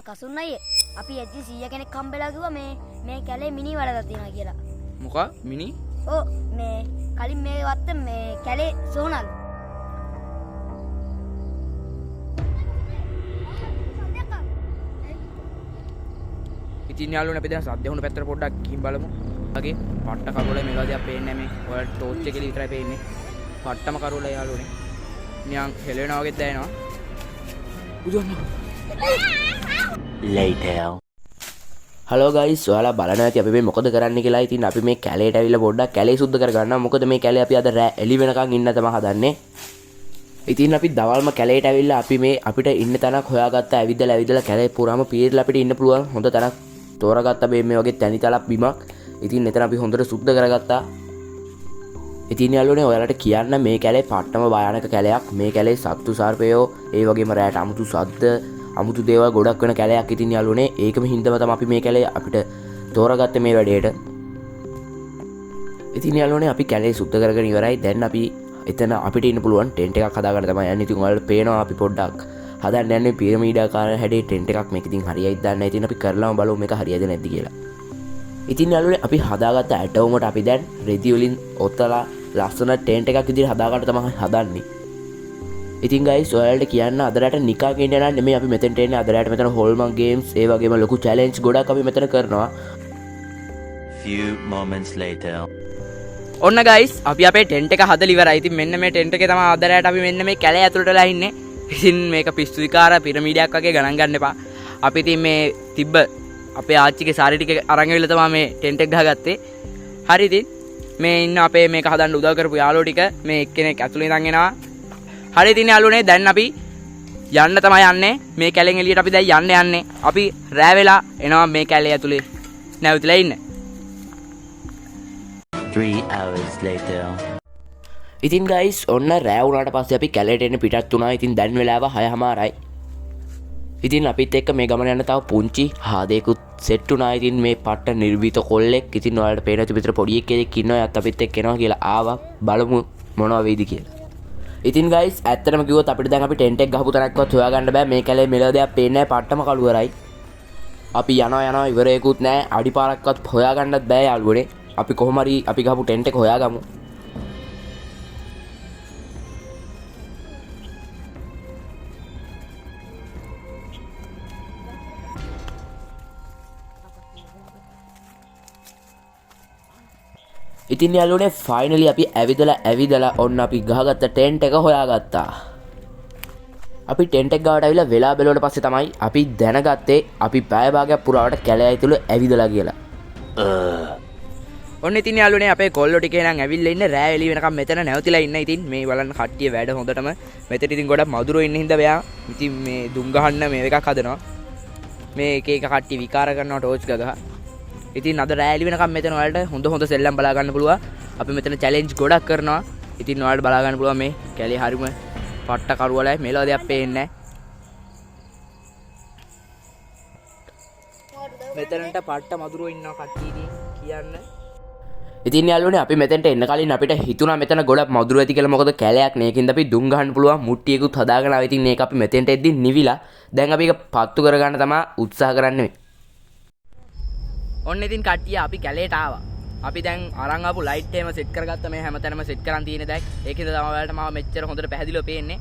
කසුන් අයියේ අපි ඇද්දි 100 කෙනෙක් හම්බෙලා කිව්වා මේ කැලේ මිනි වැඩක් තියෙනවා කියලා. මොකක් මිනි? ඔව් මේ කලින් මේ වත්ත මේ කැලේ සෝනල්. ඉතින් යාළුවනේ අපි දැන් සද්ද හොන පැත්තට පොඩ්ඩක් ගිහින් බලමු. වගේ පට්ට කරුවල මේවා දෙයක් පේන්නේ නැහැ මේ. ඔයාලට ටෝච් එකේ විතරයි පේන්නේ. පට්ටම කරුවල යාළුවනේ. නියන් හෙලෙනවා වගේ දැනෙනවා. බුදුන්නා later. හලෝ ගයිස්, ඔයාලා බලන්න ඇති අපි මේ මොකද කරන්න කියලා. ඉතින් අපි මේ කැලේට ඇවිල්ලා පොඩ්ඩක් කැලේ සුද්ධ කරගන්නවා. මොකද මේ කැලේ අපි අද රෑ එළි වෙනකන් ඉන්න තමයි හදන්නේ. ඉතින් අපි දවල්ම කැලේට ඇවිල්ලා අපි මේ අපිට ඉන්න තැනක් හොයාගත්තා. ඇවිදලා කැලේ පුරාම පීරලා අපිට ඉන්න පුළුවන් හොඳ තැනක් තෝරාගත්තා. මේ වගේ තැනි තලක් බිමක්. ඉතින් එතන අපි හොඳට සුද්ධ කරගත්තා. ඉතින් යාළුවනේ ඔයාලට කියන්න මේ කැලේ පට්ටම භයානක කැලයක්. මේ කැලේ සත්තු සර්පයෝ ඒ වගේම රැට අමුතු සද්ද අමුතු දේවල් ගොඩක් වෙන කැලයක්. ඉතින් යාළුවනේ ඒකම හින්දාම තමයි අපි මේ කැලේ අපිට තෝරාගත්තේ මේ වැඩේට. ඉතින් යාළුවනේ අපි කැලේ සුද්ධ කරගෙන ඉවරයි. දැන් අපි එතන අපිට ඉන්න පුළුවන් ටෙන්ට් එකක් හදාගන්න තමයි යන්නේ. ඉතින් ඔයාලට පේනවා අපි පොඩ්ඩක් හදන්න යන්නේ පිරමීඩාකාර හැඩේ ටෙන්ට් එකක්. මේක ඉතින් හරියයිද දන්නේ නැහැ. ඉතින් අපි කරලාම බලමු මේක හරියද නැද්ද කියලා. ඉතින් යාළුවනේ අපි හදාගත්ත ඇටවුමට අපි දැන් රෙදි වලින් ඔතලා ලස්සන ටෙන්ට් එකක් විදිහට හදාගන්න තමයි හදන්නේ. ඉතින් ගයිස් ඔයාලට කියන්න අදරට නිකා කියන නෑ නෙමෙයි අපි මෙතෙන්ට එන්නේ. අදරට මෙතන හොල්මන් ගේම්ස් ඒ වගේම ලොකු චැලෙන්ජ් ගොඩක් අපි මෙතන කරනවා. Few moments later. ඔන්න ගයිස් අපි අපේ ටෙන්ට් එක හදලා ඉවරයි. ඉතින් මෙන්න මේ ටෙන්ට් එකේ තමයි අදරට අපි මෙන්න මේ කැලේ ඇතුළටලා ඉන්නේ. ඉතින් මේක පිස්සු විකාර පිරමීඩයක් වගේ ගණන් ගන්න එපා. අපි ඉතින් මේ තිබ්බ අපේ ආච්චිගේ සාරි ටික අරන් ඇවිල්ලා තමයි මේ ටෙන්ට් එක ගහගත්තේ. හරි ඉතින් මේ ඉන්න අපේ මේක හදන්න උදව් කරපු යාළුවෝ ටික මේ එක්කෙනෙක් ඇතුළේ ඉඳන් එනවා. හරි ඉතින් යාළුවනේ දැන් අපි යන්න තමයි යන්නේ. මේ කැලෙන් එළියට අපි දැන් යන්නේ. අපි රෑ වෙලා එනවා මේ කැලේ ඇතුලේ නැවතිලා ඉන්න. 3 hours later. ඉතින් ගයිස් ඔන්න රෑ වුණාට පස්සේ අපි කැලේට එන්න පිටත් වුණා. ඉතින් දැන් වෙලාව 6:00යි. ඉතින් අපිත් එක්ක මේ ගමන යන තව පුංචි හාදේකුත් සෙට් වුණා. ඉතින් මේ පට්ට නිර්විත කොල්ලෙක්. ඉතින් ඔයාලට පේන විතර පොඩි එකෙක් ඉන්නවා. යත් අපිත් එක්ක එනවා කියලා ආවා. බලමු මොනවා වෙයිද කියලා. ඉතින් ගයිස් ඇත්තටම කිව්වොත් අපිට දැන් අපි ටෙන්ට් එක ගහපු තැනක්වත් හොයාගන්න බෑ. මේ කැලේ මෙලෝ දෙයක් පේන්නේ නැහැ. පට්ටම කළුවරයි. අපි යනවා ඉවරේකුත් නැහැ. අඩිපාරක්වත් හොයාගන්නත් බෑ යාළුවනේ. අපි කොහොම හරි අපි ගහපු ටෙන්ට් එක හොයාගමු. ඉතින් යාළුවනේ ෆයිනලි අපි ඇවිදලා ඔන්න අපි ගහගත්ත ටෙන්ට් එක හොයාගත්තා. අපි ටෙන්ට් එක ගාවට ඇවිල්ලා වෙලා බැලුවට පස්සේ තමයි අපි දැනගත්තේ අපි පැය භාගයක් පුරාවට කැලේ ඇතුළේ ඇවිදලා කියලා. ඔන්න ඉතින් යාළුවනේ අපේ කොල්ලෝ ටික එනන් ඇවිල්ලා ඉන්නේ. රෑ එළි වෙනකම් මෙතන නැවතිලා ඉන්න. ඉතින් මේ බලන්න කට්ටිය වැඩ හොඳටම මෙතන ඉතින් ගොඩක් මధుරෝ ඉන්න හින්දා මෙයා ඉතින් මේ දුම් ගහන්න මේ එකක් හදනවා. මේ එක කට්ටිය විකාර කරනවා ටෝච් ගහ. ඉතින් අද රෑ එළි වෙනකම් මෙතන ඔයාලට හොඳ සෙල්ලම් බලා ගන්න පුළුවන්. අපි මෙතන චැලෙන්ජ් ගොඩක් කරනවා. ඉතින් ඔයාලට බලා ගන්න පුළුවන් මේ කැලේ හරිම පට්ට කරුවලයි මෙලෝ දෙයක් පේන්නේ නැහැ. මෙතනට පට්ට මధుරෝ ඉන්නවා කට්ටිය කියන්න. ඉතින් යාළුවනේ අපි මෙතෙන්ට එන්න කලින් අපිට හිතුණා මෙතන ගොඩක් මధుර ඇති කියලා. මොකද කැලයක් නේකින්ද අපි දුම් ගහන්න පුළුවන් මුට්ටියකුත් හදාගෙන ආවා. ඉතින් මේක අපි මෙතෙන්ට එද්දි නිවිලා. දැන් අපි ඒක පත්තු කරගන්න තමයි උත්සාහ කරන්නේ. ඔන්න ඉතින් කට්ටිය අපි කැලේට ආවා. අපි දැන් අරන් ආපු ලයිට් එකම සෙට් කරගත්තා. මේ හැමතැනම සෙට් කරන් තියෙන දැන්. ඒකෙන්ද තමයි ඔයාලට මම මෙච්චර හොඳට පැහැදිලිව පේන්නේ.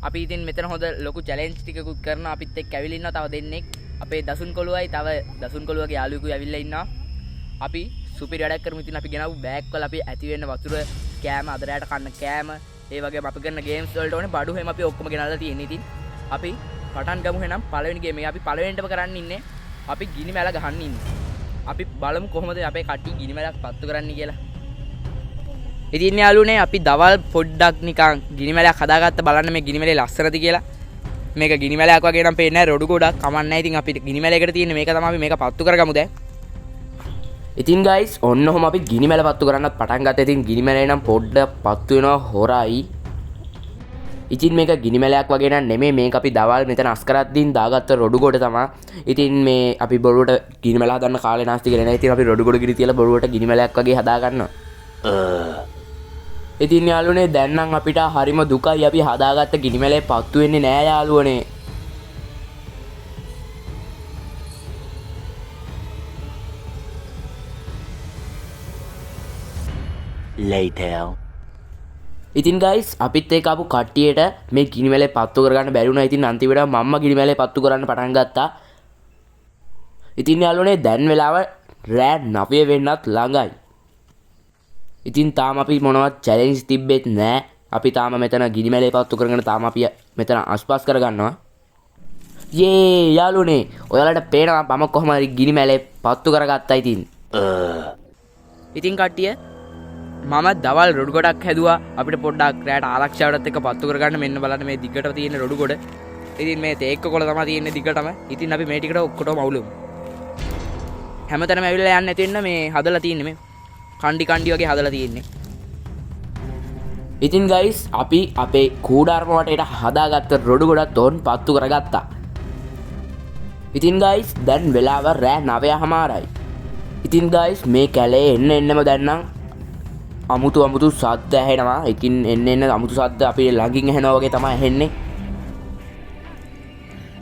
අපි ඉතින් මෙතන හොඳ ලොකු චැලෙන්ජ් ටිකකුත් කරනවා. අපිත් එක්ක ඇවිල්ලා ඉන්නවා තව දෙන්නෙක්. අපේ දසුන් කොළුවයි තව දසුන් කොළුවගේ යාළුවෙකුයි ඇවිල්ලා ඉන්නවා. අපි සුපිරි වැඩක් කරමු. ඉතින් අපි ගෙනාවු බෑග් වල අපි ඇති වෙන්න වතුර කෑම අදරයට කන්න කෑම ඒ වගේම අපි කරන ගේම්ස් වලට ඕනේ බඩු හැම අපි ඔක්කොම ගෙනල්ලා තියෙන්නේ. ඉතින් අපි පටන් ගමු එහෙනම් පළවෙනි ගේම එක. අපි පළවෙනිටම කරන්න ඉන්නේ අපි ගිනි මැල ගහන්න ඉන්නේ. අපි බලමු කොහොමද අපේ කට්ටිය ගිනි මැලක් පත්තු කරන්න කියලා. ඉතින් යාළුවනේ අපි දවල් පොඩ්ඩක් නිකන් ගිනි මැලයක් හදාගත්ත බලන්න මේ ගිනි මැලේ ලස්සනද කියලා. මේක ගිනි මැලයක් වගේ නම් පේන්නේ නැහැ. රොඩු ගොඩක් කමක් නැහැ. ඉතින් අපි ගිනි මැලයකට තියෙන්නේ මේක තමයි. අපි මේක පත්තු කරගමු දැන්. ඉතින් ගයිස් ඔන්න ඔහොම අපි ගිනි මැල පත්තු කරන්නත් පටන් ගත්තා. ඉතින් ගිනි මැලේ නම් පොඩ්ඩක් පත්තු වෙනවා හොරයි. ඉතින් මේක ගිනි මැලයක් වගේ නන් නෙමෙයි. මේක අපි දවල් මෙතන අස්කරද්දීන් දාගත්ත රොඩු ගොඩ තමයි. ඉතින් මේ අපි බොරුවට ගිනි මැල හදන්න කාලේ නාස්ති කරේ නැහැ. ඉතින් අපි රොඩු ගොඩ ගිනි තියලා බොරුවට ගිනි මැලයක් වගේ හදා ගන්නවා. ඉතින් යාළුවනේ දැන් නම් අපිට හරිම දුකයි. අපි හදාගත්ත ගිනි මැලේ පත්තු වෙන්නේ නැහැ යාළුවනේ. later. ඉතින් ගයිස් අපිත් ඒක ආපු කට්ටියට මේ ගිනිමැලේ පත්තු කරගන්න බැරි වුණා. ඉතින් අන්තිමට මම්ම ගිනිමැලේ පත්තු කරන්න පටන් ගත්තා. ඉතින් යාළුවනේ දැන් වෙලාව රෑ 9 වෙන්නත් ළඟයි. ඉතින් තාම අපි මොනවත් චැලෙන්ජ් තිබ්බෙත් නෑ. අපි තාම මෙතන ගිනිමැලේ පත්තු කරගෙන තාම අපි මෙතන අස්පස් කරගන්නවා. යේ යාළුවනේ ඔයාලට පේනවා මම කොහොමද ගිනිමැලේ පත්තු කරගත්තා ඉතින්. ඉතින් කට්ටිය මම දවල් රොඩු ගොඩක් හැදුවා අපිට පොඩ්ඩක් රැට ආරක්ෂාවටත් එක්ක පත්තු කරගන්න. මෙන්න බලන්න මේ දිගට තියෙන රොඩු ගොඩ. ඉතින් මේ තේක්ක කොළ තමයි තියෙන්නේ දිගටම. ඉතින් අපි මේ ටිකට ඔක්කොටම අවුලමු. හැමතැනම ඇවිල්ලා යන්න නැති වෙන්න මේ හදලා තියෙන්නේ මේ කණ්ඩි වගේ හදලා තියෙන්නේ. ඉතින් ගයිස් අපි අපේ කූඩාරම වටේට හදාගත්ත රොඩු ගොඩත් ඕන් පත්තු කරගත්තා. ඉතින් ගයිස් දැන් වෙලාව රෑ 9:00යි. ඉතින් ගයිස් මේ කැලේ එන්නම දැන් නම් අමුතු සද්ද ඇහෙනවා. ඉතින් එන්න අමුතු සද්ද අපි ළඟින් ඇහෙනවා වගේ තමයි ඇහෙන්නේ.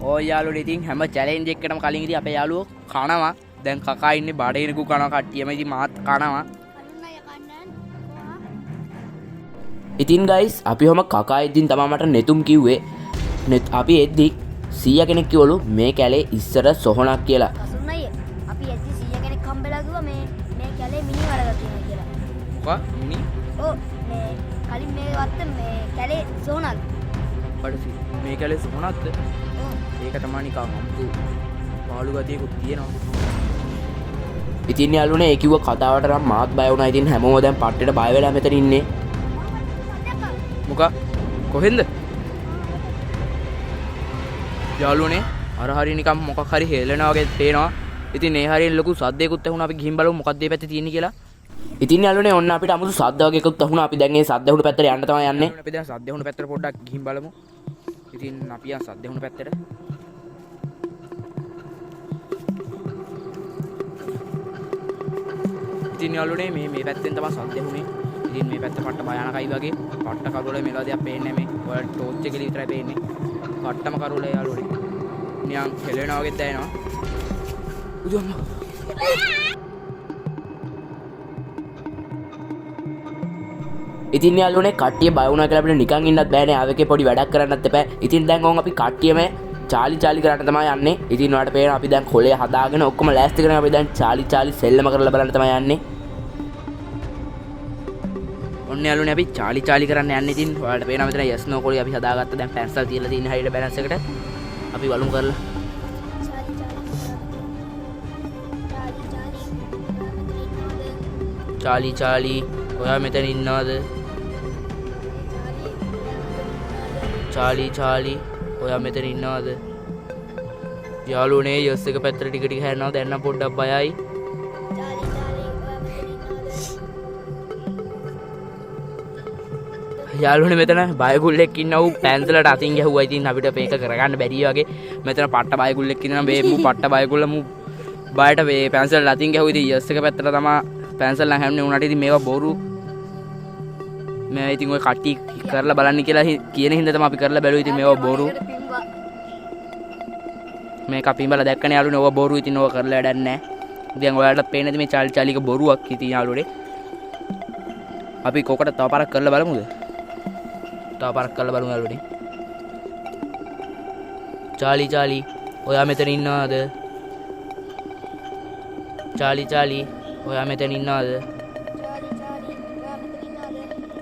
ඕ යාළුවෝ ඉතින් හැම චැලෙන්ජ් එකකටම කලින් ඉතින් අපේ යාළුවෝ කනවා. දැන් කකා ඉන්නේ බඩේනකු කනවා කට්ටියම. ඉතින් මාත් කනවා. ඉතින් ගයිස් අපි හොම කකා ඉදින් තමයි මට නෙතුම් කිව්වේ. අපි එද්දි 100 කෙනෙක් කිව්වලු මේ කැලේ ඉස්සර සොහනක් කියලා. අසුන් අයියේ අපි ඇද්දි 100 කෙනෙක් හම්බෙලා කිව්වා මේ කැලේ මිනි වලක් තියෙනවා කියලා. මොකක් මිනි? ඔව් මේ කලින් මේ වත්ත මේ කැලේ සොහනක්. පඩසි මේ කැලේ සොහනක්ද? ඔව් ඒක තමයි නිකන් අමුතු පාළු ගතියකුත් තියෙනවා. ඉතින් යාළුවනේ ඒ කිව්ව කතාවට නම් මාත් බය වුණා. ඉතින් හැමෝම දැන් පට්ටේට බය වෙලා මෙතන ඉන්නේ. මොකක් කොහෙන්ද? යාළුවනේ අර හරිය නිකන් මොකක් හරි හෙලනවා වගේ පේනවා. ඉතින් ඒ හරියෙන් ලොකු සද්දයකුත් ඇහුණා. අපි ගිහින් බලමු මොකක්ද මේ පැත්තේ තියෙන්නේ කියලා. ඉතින් යාළුවනේ ඔන්න අපිට අමුතු සද්ද වගේ එකක් ඇහුණා. අපි දැන් ඒ සද්ද ඇහුණු පැත්තට යන්න තමයි යන්නේ. අපි දැන් සද්ද ඇහුණු පැත්තට පොඩ්ඩක් ගිහින් බලමු. ඉතින් අපි යන් සද්ද ඇහුණු පැත්තට. ඉතින් යාළුවනේ මේ පැත්තෙන් තමයි සද්ද ඇහුනේ. ඉතින් මේ පැත්ත පට්ට භයානකයි වගේ. පට්ට කරුවල මෙලා දෙයක් පේන්නේ නැහැ මේ. ඔයාලට ටෝච් එකේ විතරයි පේන්නේ. පට්ටම කරුවල යාළුවනේ. නියන් හෙලෙනවා වගේ දැනෙනවා. උදම්ම. ඉතින් යාළුවනේ කට්ටිය බය වුණා කියලා අපිට නිකන් ඉන්නත් බෑනේ. ආවෙකේ පොඩි වැඩක් කරන්නත් එපා. ඉතින් දැන් ඕන් අපි කට්ටියම චාලි කරන්න තමයි යන්නේ. ඉතින් ඔයාලට පේනවා අපි දැන් කොලේ හදාගෙන ඔක්කොම ලෑස්ති කරගෙන අපි දැන් චාලි සෙල්ලම කරලා බලන්න තමයි යන්නේ. ඔන්න යාළුවනේ අපි චාලි කරන්න යන්නේ. ඉතින් ඔයාලට පේනවා මෙතන යස් නෝ කොලේ අපි හදාගත්ත. දැන් පැන්සල් තියලා තියෙන හරියට බැලන්ස් එකට අපි වලුම් කරලා චාලි ඔයා මෙතන ඉන්නවද? චාලි ඔයා මෙතන ඉන්නවද? යාළුවනේ යස් එක පැත්තට ටික හැරෙනවා. දැන් නම් පොඩ්ඩක් බයයි. යාළුවනේ මෙතන බයගුල්ලෙක් ඉන්නව. පැන්සලට අතින් ගැහුවා. ඉතින් අපිට මේක කරගන්න බැරි වගේ. මෙතන පට්ට බයගුල්ලෙක් ඉන්නවා. මේ මු පට්ට බයගුල්ල මු බයට මේ පැන්සලට අතින් ගැහුවා. ඉතින් යස් එක පැත්තට තමයි පැන්සල් නම් හැන්නේ උනාට. ඉතින් මේවා බොරු. මේ ඉතින් ඔය කට්ටි කරලා බලන්න කියලා කියන හින්දා තමයි අපි කරලා බැලුවා. ඉතින් මේවා බොරු. මේක අපි බල දැක්කනේ යාළුවනේ ඔය බොරු. ඉතින් ඔය කරලා වැඩක් නැහැ. දැන් ඔයාලට පේන්නේ නැති මේ චාලික බොරුවක්. ඉතින් යාළුවනේ අපි කොකට තව පාරක් කරලා බලමුද? තව පාරක් කරලා බලමු යාළුවනේ. චාලි ඔයා මෙතන ඉන්නවද? චාලි ඔයා මෙතන ඉන්නවද?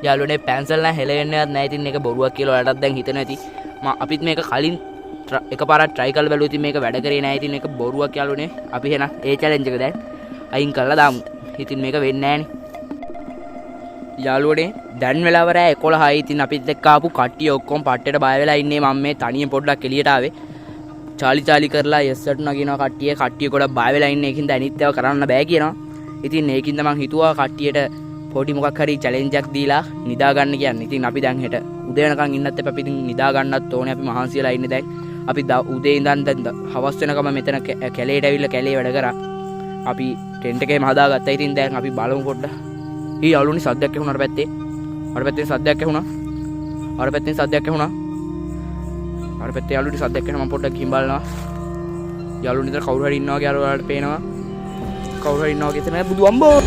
යාළුවනේ පැන්සල් නම් හෙලෙන්නේවත් නැහැ. ඉතින් මේක බොරුවක් කියලා ඔයාලටත් දැන් හිතෙනවා ඇති. අපිත් මේක කලින් එකපාරක් try කරලා බැලුවා. ඉතින් මේක වැඩ කරේ නැහැ. ඉතින් මේක බොරුවක් යාළුවනේ. අපි එහෙනම් ඒ challenge එක දැන් අයින් කරලා දාමු. ඉතින් මේක වෙන්නේ නැහනේ. යාළුවනේ දැන් වෙලාව රෑ 11යි. ඉතින් අපිත් එක්ක ආපු කට්ටිය ඔක්කොම පට්ටේට බය වෙලා ඉන්නේ. මම මේ තනියෙන් පොඩ්ඩක් එළියට ආවේ. චාලි කරලා යස්සට නගිනවා කට්ටිය ගොඩක් බය වෙලා ඉන්නේ. ඒකින්ද අනිත් ඒවා කරන්න බෑ කියනවා. ඉතින් ඒකින්ද මං හිතුවා කට්ටියට පොඩි මොකක් හරි චැලෙන්ජ් එකක් දීලා නිදා ගන්න කියන්නේ. ඉතින් අපි දැන් හෙට උදේ වෙනකන් ඉන්නත් එපා. අපි ඉතින් නිදා ගන්නත් ඕනේ. අපි මහන්සි වෙලා ඉන්නේ දැන්. අපි උදේ ඉඳන් දැන් හවස් වෙනකම මෙතන කැලේට ඇවිල්ලා කැලේ වැඩ කරා. අපි ටෙන්ට් එකේම හදාගත්තා. ඉතින් දැන් අපි බලමු පොඩ්ඩක්. ඊ යාළුවනි සද්දයක් ඇහුණා අර පැත්තේ. අර පැත්තේ සද්දයක් ඇහුණා. අර පැත්තේ යාළුවනි සද්දයක් ඇහුණා. මම පොඩ්ඩක් ගිහින් බලනවා. යාළුවනි ඉතින් කවුරු හරි ඉන්නවා කියලා ඔයාලට පේනවා. කවුරු හරි ඉන්නවා කියලා නෑ බුදු අම්බෝ.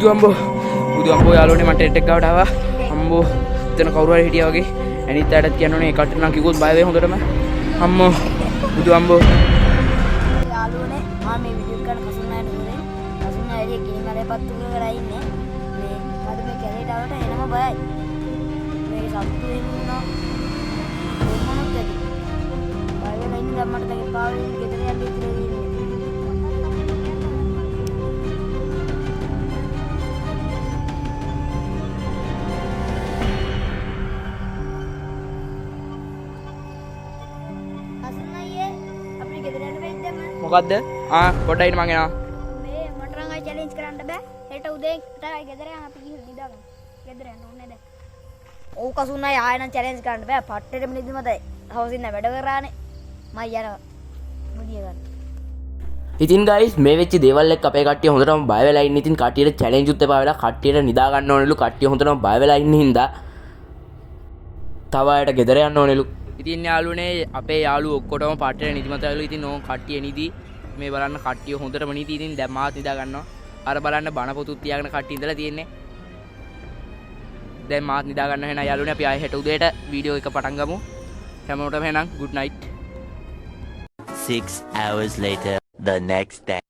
බුදු අම්බෝ යාළුවනේ මට ටෙට් එක ගාවට ආවා. අම්බෝ එතන කවුරු හරි හිටියා වගේ. අනිත් අයටත් කියන්න ඕනේ ඒකට නම් කිව්වොත් බය වෙයි හොඳටම. අම්මෝ බුදු අම්බෝ යාළුවනේ මම මේ වීඩියෝ එක කරන කසුන් අයට දුන්නේ. කසුන් අය එළිය ගිනි මලේ පත්තු කරලා ඉන්නේ. මේ මට මේ කැලේට ආවට එනම බයයි. මේ සතුටු වෙනවා. මොනවද ඇති? බය වෙලා ඉන්න ගමකට දැන් පාවෙන් ගෙදර යන්න ඉතිරි වෙන්නේ. කසුන් අයියේ අපිට ගෙදර යන්න බැරිද මම? මොකද්ද? පොඩ්ඩයි ඉන්න මං එනවා. මේ මට නම් අය චැලෙන්ජ් කරන්න බෑ. හෙට උදේට ගෙදර යන්න අපි ගිහින් නිදාගමු. ගෙදර යන්න ඕනේ දැන්. ඔව් කසුන් අය ආයෙ නම් චැලෙන්ජ් කරන්න බෑ. පට්ටෙටම නිදිමතයි. හවසින් නැ වැඩ කරානේ. මම යනවා. මුදිය ගන්න. ඉතින් ගයිස් මේ වෙච්ච දේවල් එක්ක අපේ කට්ටිය හොඳටම බය වෙලා ඉන්නේ. ඉතින් කට්ටියට චැලෙන්ජ් උත් එපා වෙලා කට්ටියට නිදා ගන්න ඕනෙලු. කට්ටිය හොඳටම බය වෙලා ඉන්න හින්දා තව අයට ගෙදර යන්න ඕනෙලු. ඉතින් යාළුවනේ අපේ යාළුවෝ ඔක්කොටම පාටේ නිදිමතයිලු. ඉතින් ඕන් කට්ටිය නිදි. මේ බලන්න කට්ටිය හොඳටම නිදි. ඉතින් දැන් මාත් නිදා ගන්නවා. අර බලන්න බණ පොතුත් තියාගෙන කට්ටිය ඉඳලා තියෙන්නේ. දැන් මාත් නිදා ගන්න වෙනා යාළුවනේ. අපි ආයෙ හෙට උදේට වීඩියෝ එක පටන් ගමු. හැමෝටම එහෙනම් good night. 6 hours later, the next day.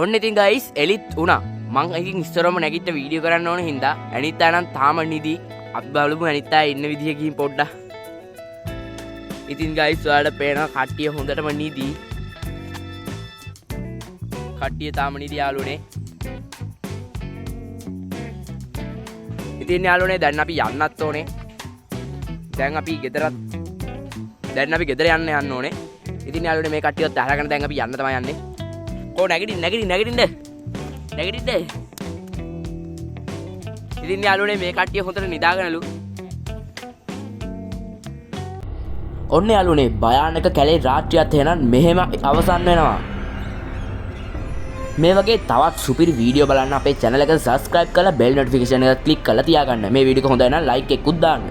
ඔන්න ඉතින් ගයිස් එලිත් වුණා. මං ඉතින් ඉස්සරම නැගිට වීඩියෝ කරන්න ඕන හින්දා අනිත් අය නම් තාම නිදි. අපි බලමු අනිත් අය ඉන්න විදිය ගිහින් පොඩ්ඩක්. ඉතින් ගයිස් ඔයාලට පේනවා කට්ටිය හොඳටම නිදි. කට්ටිය තාම නිදි යාළුවනේ. ඉතින් යාළුවනේ දැන් අපි යන්නත් ඕනේ. දැන් අපි ගෙදර යන්න ඕනේ. ඉතින් යාළුවනේ මේ කට්ටියත් අහලාගෙන දැන් අපි යන්න තමයි යන්නේ. කෝ නැගිටින්න. ඉතින් යාළුවනේ මේ කට්ටිය හොඳට නිදාගෙනලු. ඔන්න යාළුවනේ භයානක කැලේ රාත්‍රියත් එහෙනම් මෙහෙම අවසන් වෙනවා. මේ වගේ තවත් සුපිරි වීඩියෝ බලන්න අපේ channel එක subscribe කරලා bell notification එක click කරලා තියාගන්න. මේ වීඩියෝ එක හොඳයි නම් like එකකුත් දාන්න.